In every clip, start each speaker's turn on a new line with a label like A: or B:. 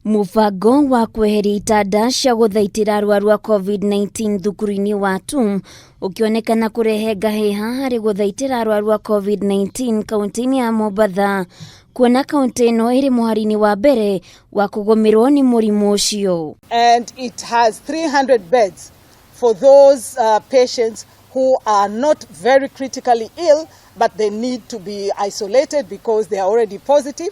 A: Mubango wa kweheria itanda cia guthaitira arwaru a Covid-19 thukuru-ini watu ukionekana kurehe ngahiha hari guthaitira arwaru a Covid-19 kaunti-ini ya Mombatha, kuona kaunti ino iri muharini wa mbere wa kugomirwo ni murimu ucio.
B: And it has 300 beds for those patients who are not very critically ill, but they need to be isolated because they are already positive.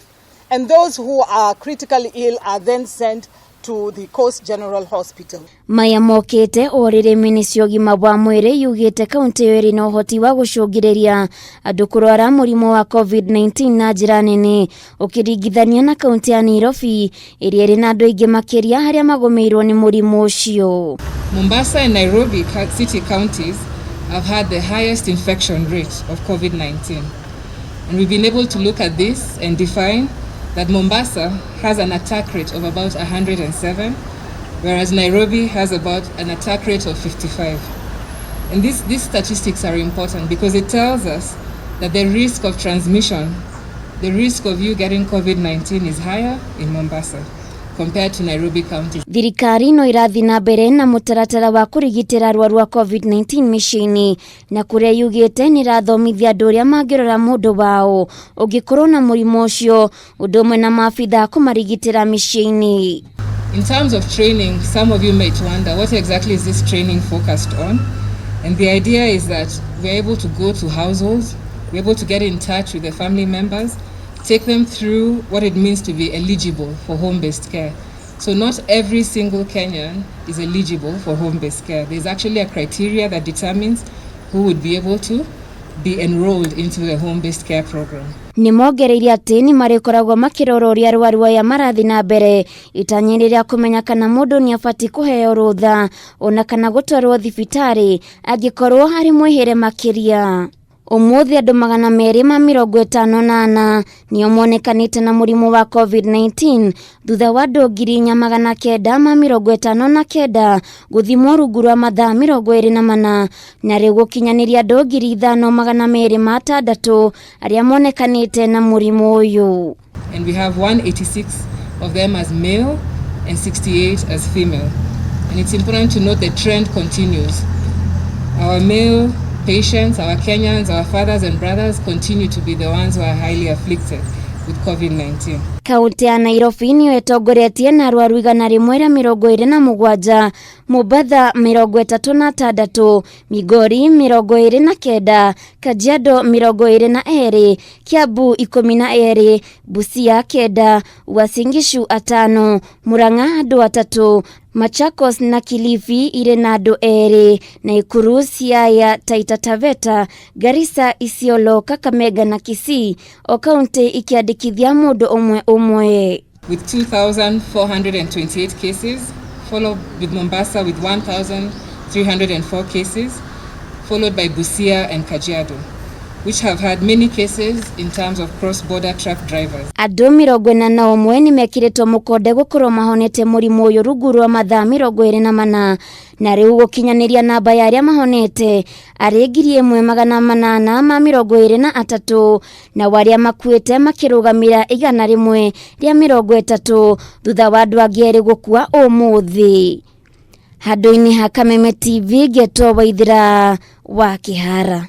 B: And those who are critically ill are then sent to the Coast General Hospital.
A: Maya mokete orire minisitri ogima bwa mwiri yugite kaunti iri na uhoti wa gucungiriria andu kurwara murimu wa Covid-19 na njira nene ukiringithania na kaunti ya Nairobi iri iri na andu aingi makiria haria magomeirwo ni murimu ucio.
C: Mombasa and Nairobi city counties have had the highest infection rate of Covid-19. And we've been able to look at this and define that Mombasa has an attack rate of about 107, whereas Nairobi has about an attack rate of 55. And these statistics are important because it tells us that the risk of transmission, the risk of you getting COVID-19 is higher in Mombasa compared to Nairobi County.
A: Thirikari no irathi na mbere na mutaratara wa kurigitira arwaru a Covid-19 micini na kuria yugite ni rathomithia andu aria mangirora mundu wao ungikorwo na murimu ucio undu umwe na maabitha kumarigitira micini.
C: In terms of training, some of you might wonder what exactly is this training focused on? And the idea is that we're able to go to households, we're able to get in touch with the family members, take them through what it means to be eligible for home-based care. So not every single Kenyan is eligible for home-based care. There's actually a criteria that determines who would be able to be enrolled into a home-based care program.
A: Ni mogereire ati ni marikoragwo makirororia arwaru aya marathi na mbere itanyiriria kumenya kana mundu ni afati kuheo rutha ona kana gutwarwo thibitari angikorwo hari mwihire makiria. Umuthi andu 258 nio monekanite na murimu wa Covid-19 thutha wa andu 959 guthimwo rungu rwa mathaa 24 na riu gukinyaniria andu 5206 aria monekanite na murimu uyu.
C: And we have 186 of them as male and 68 as female. And it's important to note the trend continues. Our male patients, our Kenyans, our fathers and brothers continue to be the ones who are highly afflicted with COVID-19.
A: Kaunti ya Nairobi niyo itongoretie na arwaru 127, Mombatha 36, Migori 29, Kajiado 22, Kiambu 12, Busia 9, Uasin Gishu 5, Murang'a 3, Machakos na Kilifi ire na andu 2, Nakuru, Siaya, Taita Taveta, Garissa, Isiolo, Kakamega na Kisii o kaunti ikiandikithia mundu umwe umwe.
C: With 2,428 cases, followed with Mombasa with 1,304 cases, followed by Busia and Kajiado, which have had many cases in terms of cross-border truck drivers.
A: Andu 41 ni mekiritwo mukonde gukorwo mahonete murimu uyu rungu rwa mathaa 24 na riu gukinyaniria namba ya aria mahonete ari 1,823 na waria makuite makirugamira 130 thutha wa andu angi eri gukua umuthi. Handu-ini ha Kameme TV Geto Waithira wa Kihara.